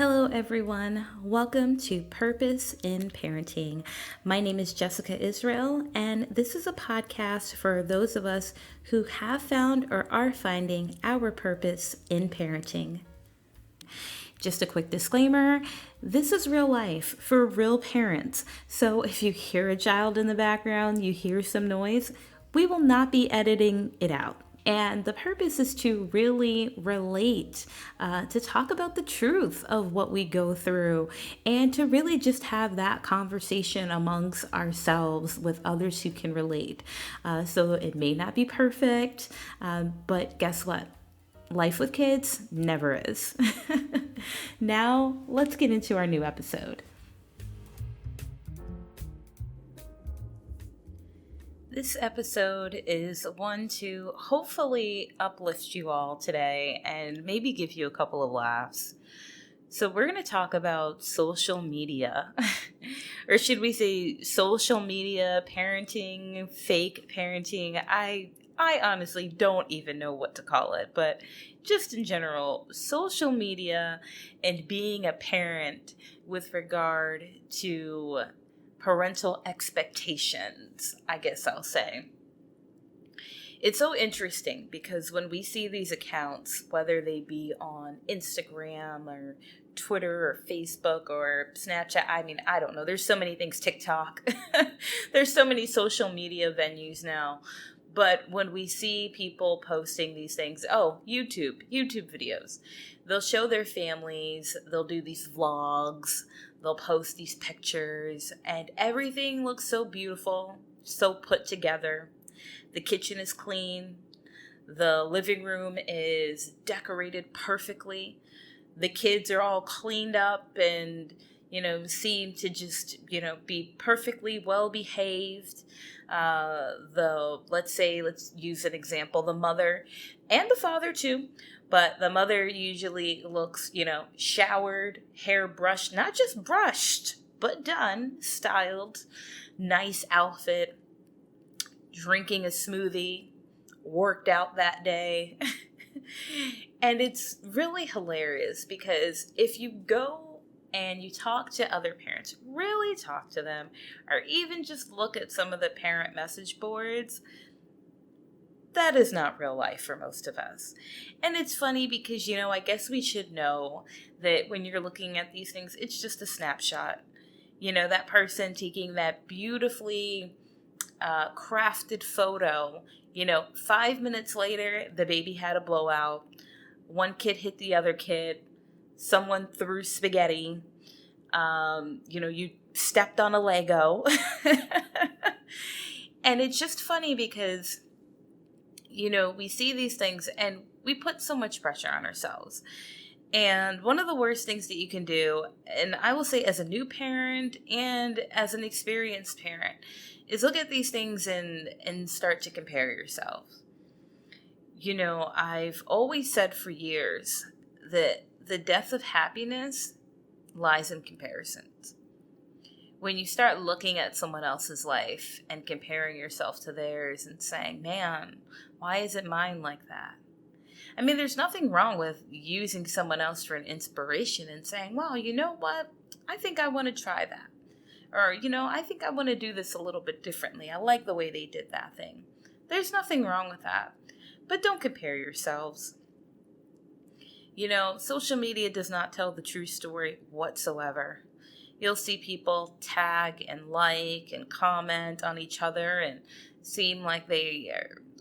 Hello, everyone. Welcome to Purpose in Parenting. My name is Jessica Israel, and this is a podcast for those of us who have found or are finding our purpose in parenting. Just a quick disclaimer, this is real life for real parents. So if you hear a child in the background, you hear some noise, we will not be editing it out. And the purpose is to really relate, to talk about the truth of what we go through, and to really just have that conversation amongst ourselves with others who can relate. So it may not be perfect, but guess what? Life with kids never is. Now, let's get into our new episode. This episode is one to hopefully uplift you all today and maybe give you a couple of laughs. So we're going to talk about social media, or should we say social media parenting, fake parenting. I honestly don't even know what to call it, but just in general, social media and being a parent with regard to parental expectations, I guess I'll say. It's so interesting because when we see these accounts, whether they be on Instagram or Twitter or Facebook or Snapchat, I don't know. There's so many things, TikTok. There's so many social media venues now. But when we see people posting these things, YouTube videos, they'll show their families, they'll do these vlogs, they'll post these pictures, and everything looks so beautiful, so put together. The kitchen is clean. The living room is decorated perfectly. The kids are all cleaned up and, seem to just, be perfectly well behaved. Let's use an example, the mother and the father too, but the mother usually looks, showered, hair brushed, not just brushed, but done, styled, nice outfit, drinking a smoothie, worked out that day. And it's really hilarious because if you go and you talk to other parents, really talk to them, or even just look at some of the parent message boards, that is not real life for most of us. And it's funny because, I guess we should know that when you're looking at these things, it's just a snapshot. That person taking that beautifully crafted photo, 5 minutes later, the baby had a blowout. One kid hit the other kid. Someone threw spaghetti. You stepped on a Lego. And it's just funny because, we see these things and we put so much pressure on ourselves. And one of the worst things that you can do, and I will say as a new parent and as an experienced parent, is look at these things and start to compare yourself. I've always said for years that the death of happiness lies in comparisons. When you start looking at someone else's life and comparing yourself to theirs and saying, man, why isn't mine like that? There's nothing wrong with using someone else for an inspiration and saying, well, you know what? I think I want to try that. Or, I think I want to do this a little bit differently. I like the way they did that thing. There's nothing wrong with that. But don't compare yourselves. Social media does not tell the true story whatsoever. You'll see people tag and like and comment on each other and seem like they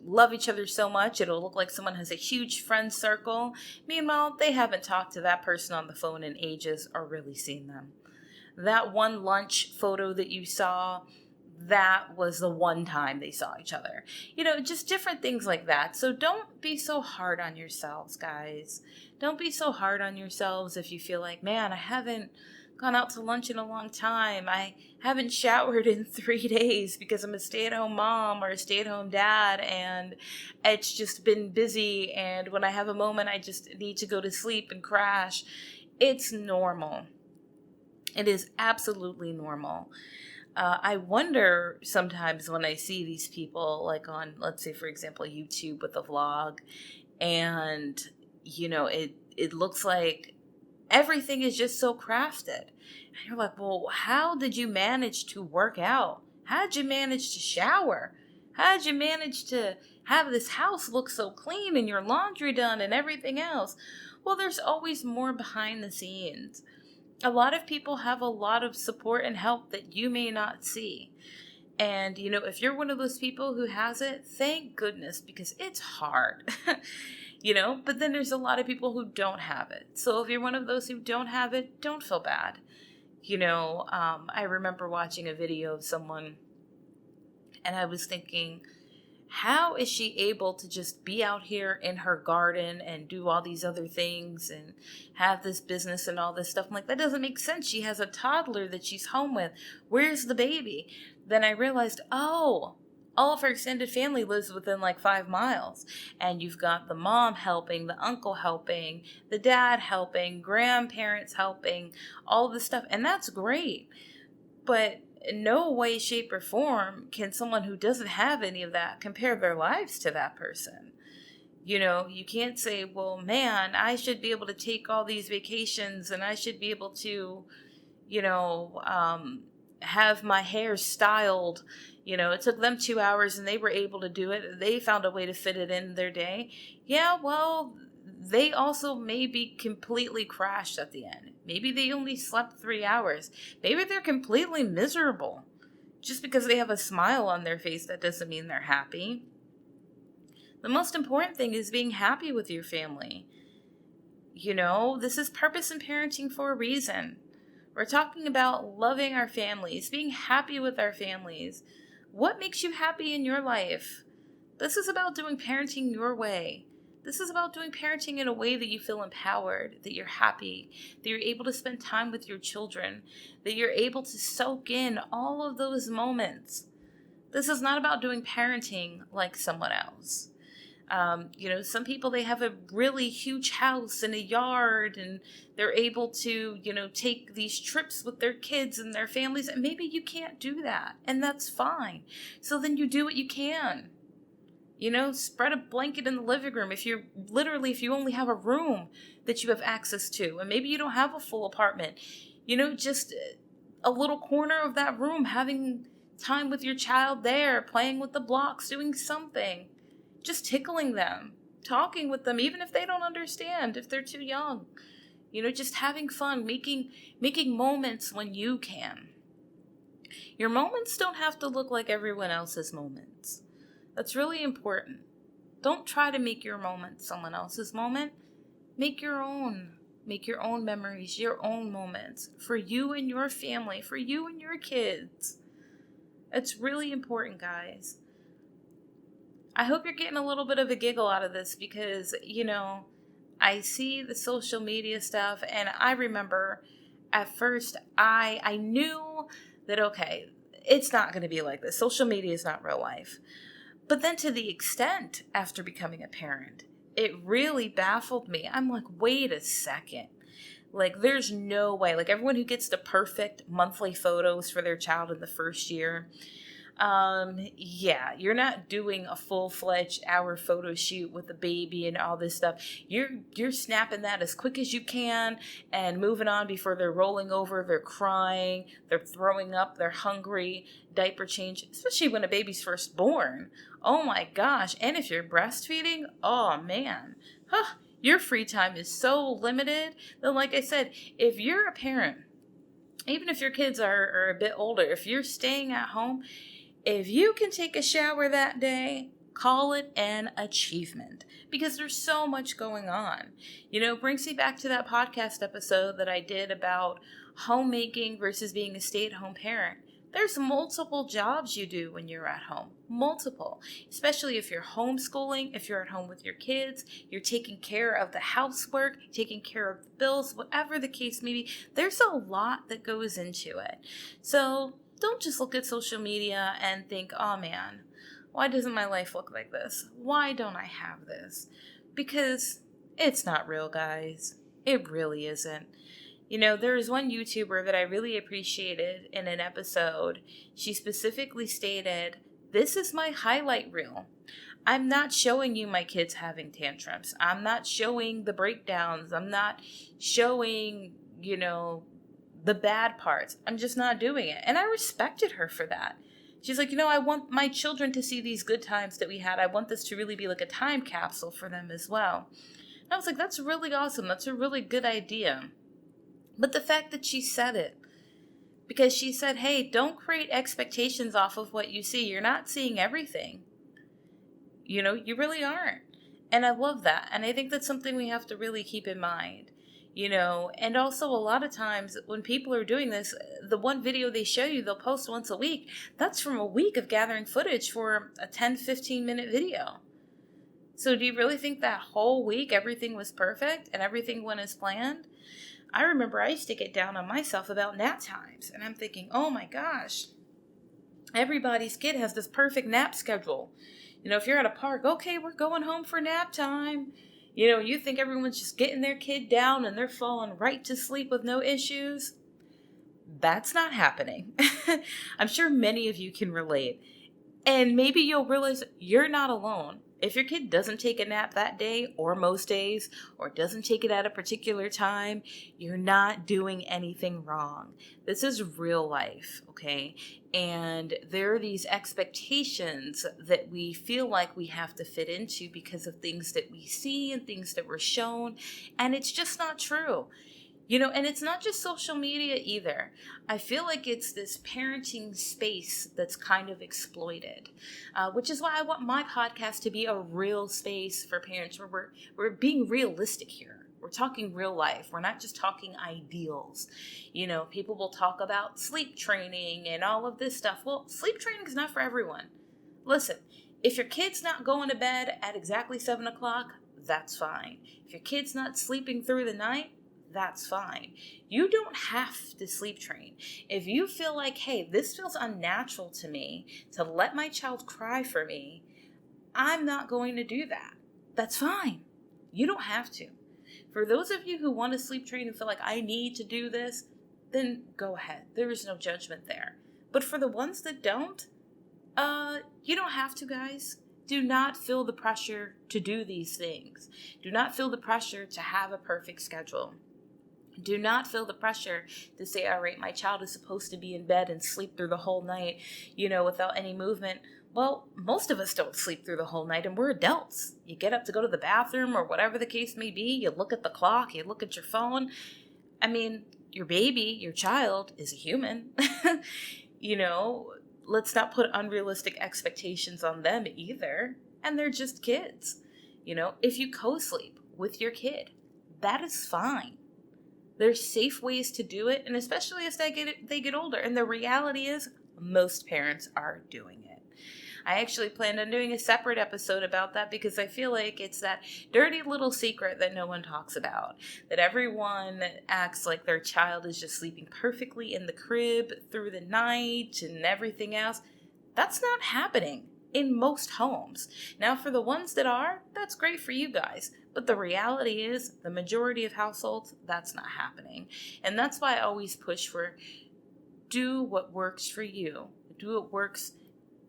love each other so much it'll look like someone has a huge friend circle. Meanwhile, they haven't talked to that person on the phone in ages or really seen them. That one lunch photo that you saw, that was the one time they saw each other. Just different things like that. So don't be so hard on yourselves, guys. Don't be so hard on yourselves if you feel like, man, I haven't gone out to lunch in a long time. I haven't showered in 3 days because I'm a stay-at-home mom or a stay-at-home dad, and it's just been busy, and when I have a moment, I just need to go to sleep and crash. It's normal. It is absolutely normal. I wonder sometimes when I see these people, like on, let's say, for example, YouTube with a vlog, and, it looks like everything is just so crafted. And you're like, well, how did you manage to work out? How did you manage to shower? How did you manage to have this house look so clean and your laundry done and everything else? Well, there's always more behind the scenes. A lot of people have a lot of support and help that you may not see. And, if you're one of those people who has it, thank goodness, because it's hard, but then there's a lot of people who don't have it. So if you're one of those who don't have it, don't feel bad. I remember watching a video of someone and I was thinking, how is she able to just be out here in her garden and do all these other things and have this business and all this stuff? I'm like, that doesn't make sense. She has a toddler that she's home with. Where's the baby? Then I realized, all of her extended family lives within like 5 miles. And you've got the mom helping, the uncle helping, the dad helping, grandparents helping, all of this stuff. And that's great. But in no way, shape, or form can someone who doesn't have any of that compare their lives to that person. You can't say, well, man, I should be able to take all these vacations and I should be able to, have my hair styled. It took them 2 hours and they were able to do it. They found a way to fit it in their day. Yeah, well, they also may be completely crashed at the end. Maybe they only slept 3 hours. Maybe they're completely miserable. Just because they have a smile on their face, that doesn't mean they're happy. The most important thing is being happy with your family. This is purpose in parenting for a reason. We're talking about loving our families, being happy with our families. What makes you happy in your life? This is about doing parenting your way. This is about doing parenting in a way that you feel empowered, that you're happy, that you're able to spend time with your children, that you're able to soak in all of those moments. This is not about doing parenting like someone else. Some people, they have a really huge house and a yard and they're able to, take these trips with their kids and their families. And maybe you can't do that. And that's fine. So then you do what you can. Spread a blanket in the living room. If you only have a room that you have access to, and maybe you don't have a full apartment, just a little corner of that room, having time with your child there, playing with the blocks, doing something. Just tickling them, talking with them, even if they don't understand, if they're too young. Just having fun, making moments when you can. Your moments don't have to look like everyone else's moments. That's really important. Don't try to make your moment someone else's moment. Make your own. Make your own memories, your own moments, for you and your family, for you and your kids. It's really important, guys. I hope you're getting a little bit of a giggle out of this because, I see the social media stuff and I remember at first I knew that, okay, it's not going to be like this. Social media is not real life. But then to the extent after becoming a parent, it really baffled me. I'm like, wait a second. Like, there's no way. Like, everyone who gets the perfect monthly photos for their child in the first year, you're not doing a full-fledged hour photo shoot with the baby and all this stuff. You're snapping that as quick as you can and moving on before they're rolling over, they're crying, they're throwing up, they're hungry, diaper change, especially when a baby's first born. Oh my gosh. And if you're breastfeeding, oh man, your free time is so limited. Then, like I said, if you're a parent, even if your kids are a bit older, if you're staying at home, if you can take a shower that day, call it an achievement because there's so much going on. Brings me back to that podcast episode that I did about homemaking versus being a stay-at-home parent. There's multiple jobs you do when you're at home. Multiple. Especially if you're homeschooling, if you're at home with your kids, you're taking care of the housework, taking care of the bills, whatever the case may be. There's a lot that goes into it. So don't just look at social media and think, oh man, why doesn't my life look like this? Why don't I have this? Because it's not real, guys. It really isn't. There is one YouTuber that I really appreciated in an episode. She specifically stated, this is my highlight reel. I'm not showing you my kids having tantrums. I'm not showing the breakdowns. I'm not showing, the bad parts. I'm just not doing it. And I respected her for that. She's like, I want my children to see these good times that we had. I want this to really be like a time capsule for them as well. And I was like, that's really awesome. That's a really good idea. But the fact that she said it, because she said, hey, don't create expectations off of what you see. You're not seeing everything. You really aren't. And I love that. And I think that's something we have to really keep in mind. And also a lot of times when people are doing this, the one video they show you, they'll post once a week. That's from a week of gathering footage for a 10, 15-minute video. So do you really think that whole week everything was perfect and everything went as planned? I remember I used to get down on myself about nap times. And I'm thinking, oh my gosh, everybody's kid has this perfect nap schedule. If you're at a park, okay, we're going home for nap time. You think everyone's just getting their kid down and they're falling right to sleep with no issues. That's not happening. I'm sure many of you can relate. And maybe you'll realize you're not alone. If your kid doesn't take a nap that day or most days, or doesn't take it at a particular time, you're not doing anything wrong. This is real life, okay? And there are these expectations that we feel like we have to fit into because of things that we see and things that we're shown, and it's just not true. And it's not just social media either. I feel like it's this parenting space that's kind of exploited, which is why I want my podcast to be a real space for parents where we're being realistic here. We're talking real life. We're not just talking ideals. People will talk about sleep training and all of this stuff. Well, sleep training is not for everyone. Listen, if your kid's not going to bed at exactly 7 o'clock, that's fine. If your kid's not sleeping through the night, that's fine. You don't have to sleep train. If you feel like, hey, this feels unnatural to me to let my child cry for me, I'm not going to do that. That's fine. You don't have to. For those of you who want to sleep train and feel like I need to do this, then go ahead. There is no judgment there. But for the ones that don't, you don't have to, guys. Do not feel the pressure to do these things. Do not feel the pressure to have a perfect schedule. Do not feel the pressure to say, all right, my child is supposed to be in bed and sleep through the whole night, without any movement. Well, most of us don't sleep through the whole night, and we're adults. You get up to go to the bathroom or whatever the case may be. You look at the clock, you look at your phone. I mean, your baby, your child is a human. Let's not put unrealistic expectations on them either. And they're just kids. If you co-sleep with your kid, that is fine. There's safe ways to do it, and especially as they get older. And the reality is, most parents are doing it. I actually planned on doing a separate episode about that because I feel like it's that dirty little secret that no one talks about. That everyone acts like their child is just sleeping perfectly in the crib through the night and everything else. That's not happening in most homes. Now, for the ones that are, that's great for you guys. But the reality is, the majority of households, that's not happening. And that's why I always push for do what works for you. Do what works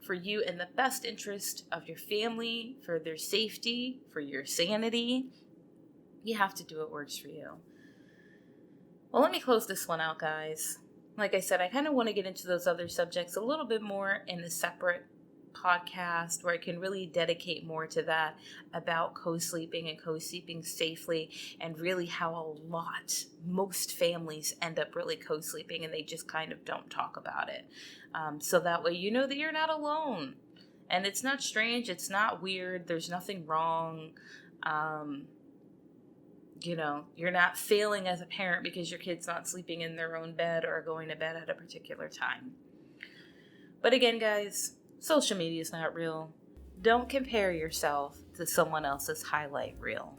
for you in the best interest of your family, for their safety, for your sanity. You have to do what works for you. Well, let me close this one out, guys. Like I said, I kind of want to get into those other subjects a little bit more in a separate podcast where I can really dedicate more to that about co-sleeping and co-sleeping safely, and really how most families end up really co-sleeping and they just kind of don't talk about it. So that way you know that you're not alone and it's not strange, it's not weird, there's nothing wrong. You're not failing as a parent because your kid's not sleeping in their own bed or going to bed at a particular time. But again, guys, social media is not real. Don't compare yourself to someone else's highlight reel.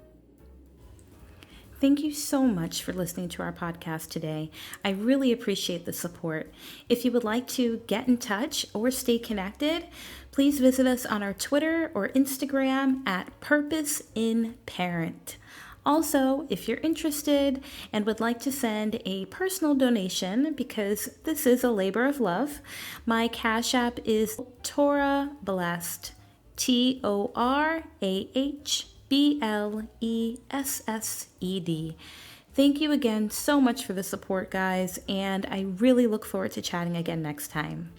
Thank you so much for listening to our podcast today. I really appreciate the support. If you would like to get in touch or stay connected, please visit us on our Twitter or Instagram at Purpose in Parent. Also, if you're interested and would like to send a personal donation, because this is a labor of love, my Cash App is Torah Blessed, TORAHBLESSED. Thank you again so much for the support, guys, and I really look forward to chatting again next time.